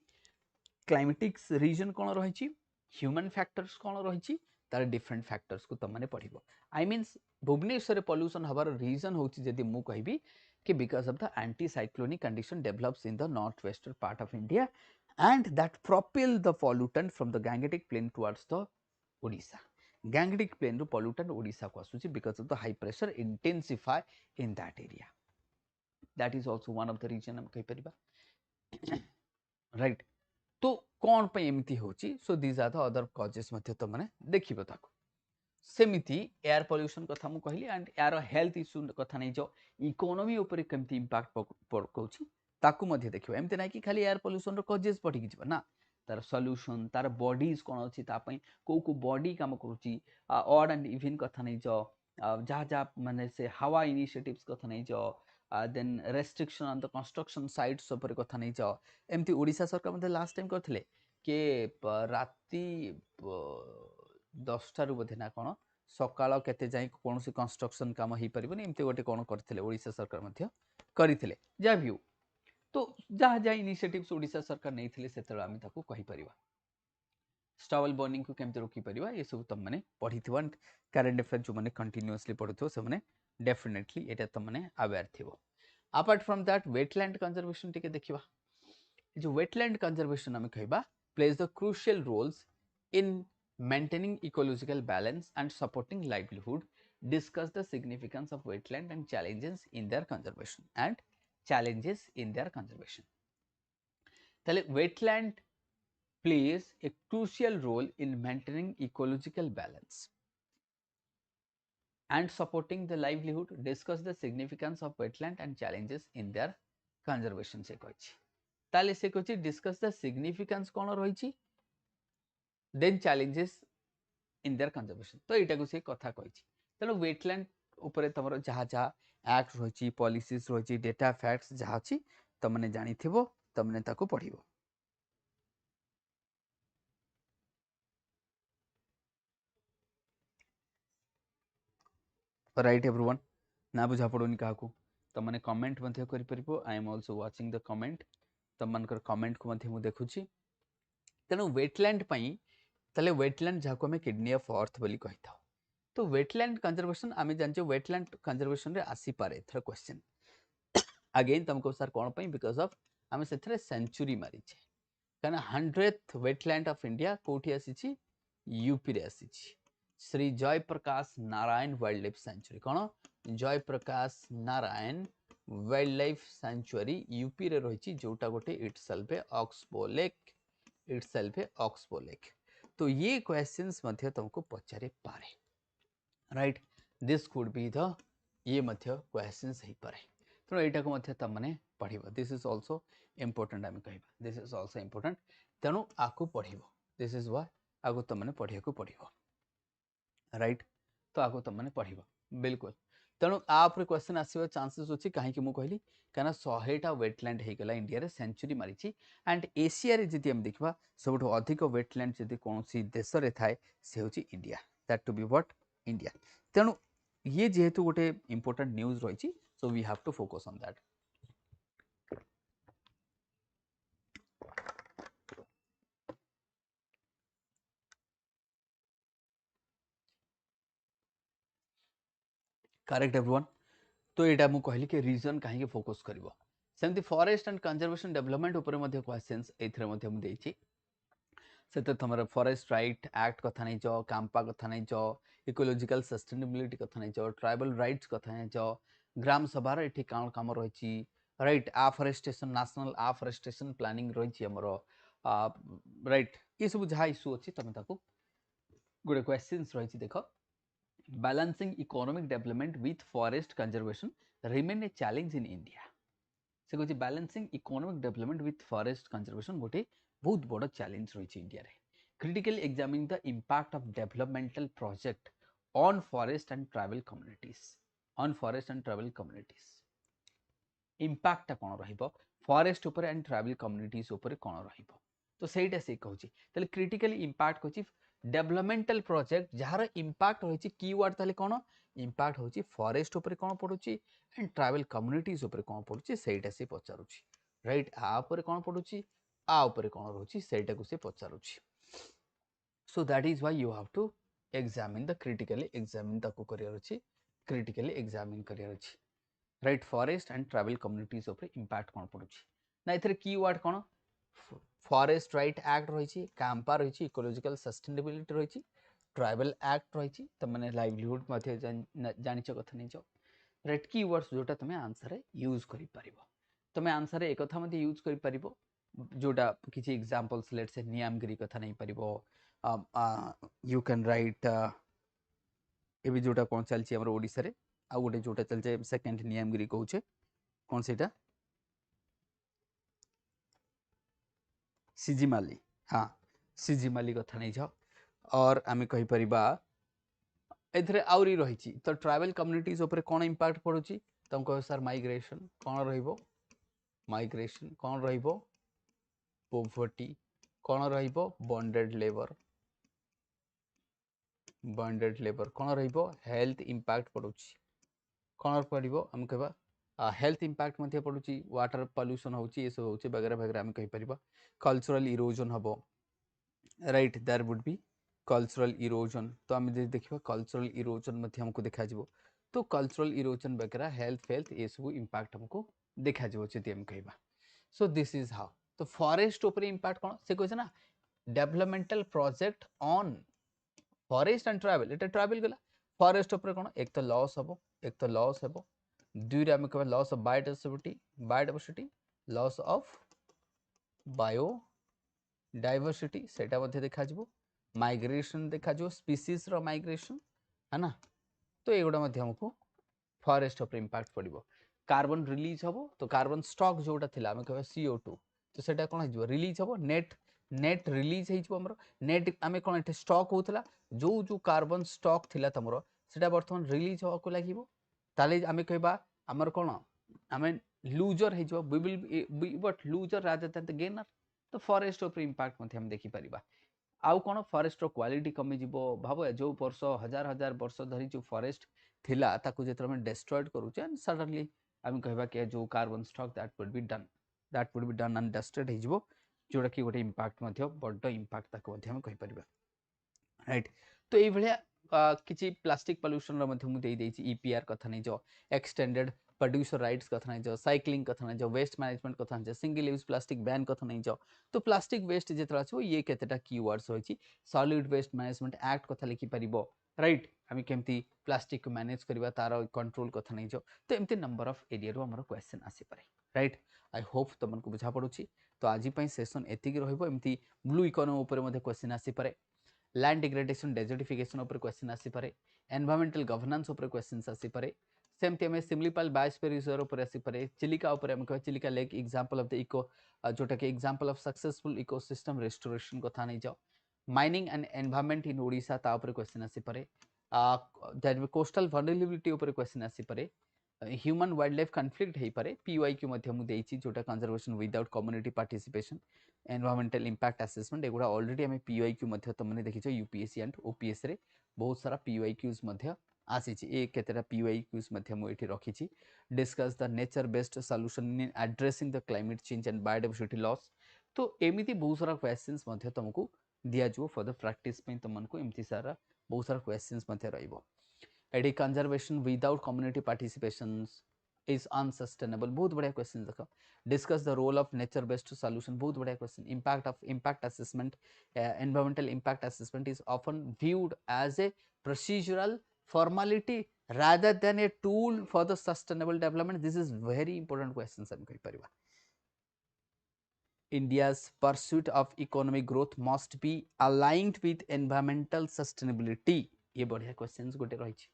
Speaker 2: क्लाइमेटिक रीजन कोन रहिछि ह्यूमन फैक्टर्स कोन रहिछि तार डिफरेंट फैक्टर्स को तुम माने पढ़िबो। आई मीन्स भुवनेश्वर पोल्यूशन हबार रीजन होछि जदि मु कहबी कि because of the anti cyclonic condition develops in the north western part of India and that propel the pollutant from the Gangetic plain towards the Odisha Gangetic plain रो pollutant Odisha को आसुछि because of the high pressure intensify in that area that is also one of the reason हम कहि परिबा right. तो कौन पे एमती होची so these are the other causes मध्ये तो माने देखिबो ताको सेमिति एयर पोल्यूशन कथा मु कहली एंड एयर हेल्थ इशू कथा नै जो इकोनॉमी ऊपर केमती इंपैक्ट पड़कोची ताकू मध्ये देखिबो एमती नै कि खाली एयर पोल्यूशन रो कॉजेस पठी कि ना तार सॉल्यूशन तार बॉडीज कोन अछि ता पई को बॉडी काम करूची ऑड एंड इवन कथा नै जो जा जा माने से हवा इनिशिएटिव्स कथा नै जो then restriction on the construction sites ऊपर कथा नै जो एमती ओडिशा सरकार मध्ये लास्ट टाइम करथिले के राती 10 टारु बधे ना कोन सकाळ केते जाई कोनोसी कंस्ट्रक्शन काम ही परिबनी एमती गोटे कोन करथिले ओडिशा सरकार मध्ये करिथिले जा व्यू। तो जहाँ जहाँ इनिशिएटिव्स ओडिशा सरकार नहीं थिले सेतरा आमी ताको कहि परिबा स्टबल बर्निंग को केमते रोकी परिबा ये सब तुम माने पढिथिबो करंट अफेयर जो माने कंटीन्यूअसली पढुथो से माने डेफिनेटली एटा तुम माने अवेयर थिबो। Apart from that wetland conservation टिके देखिबा जो वेटलैंड कंजर्वेशन आमे कहबा plays the crucial roles in maintaining ecological balance and supporting livelihood discuss the significance of wetland and challenges in their conservation তাহলে wetland plays a crucial role in maintaining ecological balance and supporting the livelihood discuss the significance of wetland and challenges in their conservation से कहिछि ताले से कहिछि discuss the significance कोन रहिछि then challenges in their conservation तो एटा को से कथा कहिछि तनो wetland ऊपर तमरो जहा जहा एक्ट रहिछि पॉलिसीज रहिछि डेटा फैक्ट्स जहा अछि तमने जानि थिबो तमने ताको पढिबो। राइट एवरीवन ना बुझा पड़ोनी काको तमने कमेंट मध्ये करि परिबो I am also watching the comment तमनकर कमेंट को मध्ये मु देखुछि तनो वेटलैंड पई तले वेटलैंड जाको हमें किडनी ऑफ अर्थ बोली कहिथाउ तो वेटलैंड कंजर्वेशन आम जाने वेटलैंड कंजर्वेशन रे आसी पारे थर क्वेश्चन अगेन तुमको सर कौन पाई बिकॉज ऑफ आम से सेंचुरी मारिचे कहना 100th वेटलैंड ऑफ इंडिया कोठी आसी यूपी रे आसी Shri Jay Prakash Narayan wildlife sanctuary कौन Jay Prakash Narayan wildlife sanctuary UP रे रही जोटा गोटे इटसेल्फ ऑक्सबो लेक तो ये क्वेश्चंस मध्य तुमको पचारे पारे right this could be the ये मध्य क्वेश्चंस हे पारे तो एटा को मध्य तम माने पढिबो दिस इज आल्सो इंपोर्टेंट आम कहबा दिस इज आल्सो इंपोर्टेंट तेणु आकु पढिबो दिस इज व्हाई आगु तम माने पढिया को पढिबो राइट तो आगु तम माने पढिबो बिल्कुल तेणु आप क्वेश्चन आसवा चांसेस अच्छी कहीं मुझे कहली कहीं 100टा वेटलैंड हो गला इंडिया रे सेंचुरी मारी एंड एशिया रे जदि हम देखा सब अधिक वेटलैंड जदि कौन देश में थाए से हूँ India that to be what India तेणु ये जेहेतु गोटे इंपोर्टेंट न्यूज रही so we have to focus on that correct everyone तो यहाँ मुझे कहली कि रीजन कहीं फोकस कर सेमती फॉरेस्ट एंड कंजर्वेशन डेवलपमेंट उपर क्वेश्चंस एथरे से तुम फॉरेस्ट राइट एक्ट कथा नहीं कांपा कथा नहीं इकोलॉजिकल सस्टेनेबिलिटी कथा नहीं ट्राइबल राइट्स कथा नहीं ग्राम सभार ये कौन कम रही राइट आफ्रेस्टेशन नेशनल आफ्रेस्टेशन प्लानिंग रही राइट ये सब जहाँ इश्यू अच्छी तुम गोटे क्वेश्चंस रही देख balancing economic development with forest conservation remain a challenge in India से कहते balancing economic development with forest conservation गोटे बहुत बड़ चैलेंज रही इंडिया रे critically examining the impact of developmental project on forest and tribal communities impact कौन रहिबो forest ऊपर एंड ट्राइबल कम्युनिटीज ऊपर कौन रहिबो तो सेटा से कहूची तले क्रिटिकली इंपैक्ट कहूची डेवलपमेंटल प्रोजेक्ट जार इंपैक्ट रही कीवर्ड ताले कौन इंपैक्ट होची फॉरेस्ट ऊपर कौन पड़ुची एंड ट्राइबल कम्युनिटीज ऊपर कौन पड़ुची सेटा से पचारुची राइट आ ऊपर कौन पड़ुची आ ऊपर कौन रोची सेटा को से पचारुची so that is why you have to examine the critically examine ताको करियर अछि क्रिटिकली एग्जामिन करियर अछि right forest and tribal communities ऊपर इंपैक्ट कौन पड़ुची ना इथरे कीवर्ड कौन फॉरेस्ट राइट एक्ट रही कांपा रही इकोलॉजिकल सस्टेनेबिलिटी रही ट्राइबल एक्ट रही तुम मैंने लाइवलीहुड जानिच कथा नहीं राइट कीवर्ड्स जोटा तुम आंसर रे यूज कर तुम आंसर रे एक कथा मते यूज कर पारिबो जोटा किसी एग्जांपल्स लेट से नियमगिरी कथा नहीं पारिबो यू कैन राइट ए भी जोटा कौन चलछि हमर ओडिसा रे आ गोटे जोटा चलছে सेकंड नियमगिरी कहूचे कौन सेटा सिजिमाली हाँ सिजिमाली कथा नहीं जाओ और आम कहीपर एथरे आउरी रही तो ट्राइबल कम्युनिटीज ऊपर कौन इंपैक्ट पड़ुची तुम कह सर माइग्रेशन कौन रहिबो माइग्रेशन कौन रहिबो पोवर्टी कौन रहिबो बॉन्डेड लेबर कौन रहिबो हेल्थ इंपैक्ट पड़ुची कौन पड़ो आम कह हेल्थ इंपैक्ट मध्य पड़ुची वाटर पॉल्यूशन होची ये सब होची वगैरह वगैरह आम कहि परिबा कल्चरल इरोजन हबो right there would be cultural erosion तो आम देखा कल्चरल इरोजन मध्य हमको देखा जिवो तो कल्चरल इरोजन वगैरह हेल्थ ये सब इंपैक्ट हमको देखा जिवो जदि हम कहबा सो दिस इज हाउ तो फॉरेस्ट ऊपर इंपैक्ट कौन से कहছে ना developmental project on forest and tribal Etah tribal गला फॉरेस्ट ऊपर कौन एक तो लॉस हेबो दुई रे हम कहबा loss of biodiversity loss of biodiversity सेटा मध्ये देखा जिवो माइग्रेशन देखा जो स्पीसीज रो माइग्रेशन है ना तो एगुड़ा मध्य हमको फॉरेस्ट ऊपर इंपैक्ट पड़ो कार्बन रिलीज हम तो कार्बन स्टॉक जोटा थिला हम कहबा CO2 तो सेटा कोन हिजबो रिलीज हम नेट रिलीज हिजबो हमरो नेट आमे कोन एटे स्टॉक होतला जो कार्बन स्टॉक थिला तमरो सेटा वर्तमान रिलीज होआ को लागिवो ताले आमे कहबा हमर कोन आमे लूजर हिजबो we will be what loser rather than the gainer तो फॉरेस्ट ऊपर इंपैक्ट मध्य हम देखि परिबा आउ कौन फॉरेस्ट रो क्वालिटी कमी जीवो भाव जो वर्ष हजार हजार वर्ष धरी जो फॉरेस्ट थिला ताकू जेतर हम डिस्ट्रॉयड करूचे एंड सडनली हम कहबा के जो carbon stock that would be done and destroyed हे जीवो जोटा कि गोटे इंपैक्ट मध्य बड़ इंपैक्ट ताकू मध्य हम कहि परिबा राइट तो एई भलिया किसी प्लास्टिक पोल्यूशन ईपीआर कथा नहीं जो एक्सटेंडेड प्रोड्यूसर राइट्स कथा नहीं जो साइक्लिंग कथा नहीं जो वेस्ट मैनेजमेंट कथा नहीं सिंगल यूज प्लास्टिक बैन कथा नहीं जो तो प्लास्टिक वेस्ट जिते आसो ये केतेटा कीवर्ड्स रही सॉलिड वेस्ट मैनेजमेंट एक्ट कथा लिखि पारिबो राइट आम केमती प्लास्टिक को मैनेज करबा तार कंट्रोल कथा नहीं जो तो एमती नंबर ऑफ एरिया रो हमर क्वेश्चन आसी पारे राइट आई होप तुमको बुझा पड़ुची तो आज सेसन एतिक रहिबो एमती ब्लू इकोनॉमी ऊपर मध्ये क्वेश्चन आसी पारे लैंड डिग्रेडेशन डेजर्टिफिकेशन ऊपर क्वेश्चन आसी पारे एनवायरमेंटल गवर्नेंस ऊपर क्वेश्चंस आसी पारे सेमती हमें सिम्लिपल बायोस्फीयर रिजर्व ऊपर आसी पारे चिलिका ऊपर हम कह Chilika lake example of the eco जोटा के example of successful ecosystem restoration कथा नहीं जाओ mining and environment in Odisha ता ऊपर क्वेश्चन आसी पारे दैट कोस्टल वल्नरेबिलिटी ऊपर क्वेश्चन आसी पारे ह्यूमन वाइल्ड लाइफ कन्फ्लिक्ट हो पारे पीवाईक्यू मध्य मु देइछि जोटा conservation without community participation environmental impact assessment एगुड़ा ऑलरेडी आम पीवाईक्यू मध्य तुमने देखिछ यूपीएससी एंड ओपीएस रे बहुत सारा पीवाईक्यूज मध्य आसीछि ए केतेटा पीवाईक्यूज मध्य मु एठी रखिछि discuss the nature based solution in addressing the climate change and biodiversity loss तो एमिति बहुत सारा क्वेश्चंस मध्य तुमको दिया जो फॉर द प्रैक्टिस पे तुमको एमिति सारा बहुत सारा क्वेश्चंस मध्य रहइबो एडी conservation without community participation is unsustainable बहुत बढ़िया क्वेश्चन देख discuss the role of nature based solution बहुत बढ़िया question impact assessment environmental impact assessment is often viewed as a procedural formality rather than a tool for the sustainable development. This is very important questions हम कहि परिबा India's pursuit of economic growth must be aligned with environmental sustainability ये बढ़िया questions गोटे रही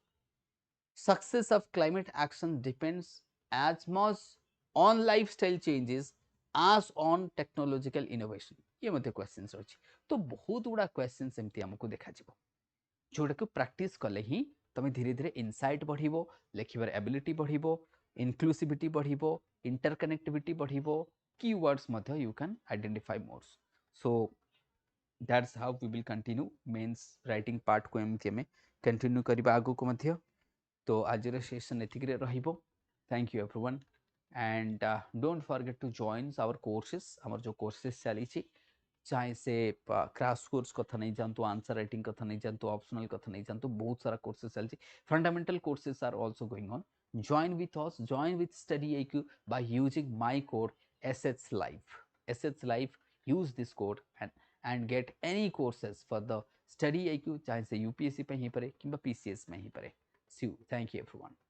Speaker 2: success of climate action depends as much on lifestyle changes as on technological innovation ये मते questions रही तो बहुत गुड़ा क्वेश्चंस एमती हमको देखा जिवो जोटा को प्रैक्टिस कले ही तमे धीरे धीरे इनसाइट बढ़िबो लेखिबार एबिलिटी बढ़िबो इनक्लूसिविटी बढ़िबो इंटरकनेक्टिविटी बढ़िबो कीवर्ड्स मध्य you can identify mores so that's how we will continue mains writing part को एमती हमें कंटिन्यू करबा आगो को मध्य तो आज सेशन एतिक रहिबो thank you everyone and don't forget to join our courses हमर जो कोर्सेस चली चाहे से क्रैश कोर्स कथा नहीं जानतु आंसर राइटिंग कथा नहीं जानतु ऑप्शनल कथा नहीं जानतु बहुत सारा कोर्सेस चलछि fundamental courses are also going on join with us join with StudyIQ by using my code SH Live use this code and get any courses for the StudyIQ चाहे से UPSC पे ही परे किंबा PCS में ही परे see you thank you everyone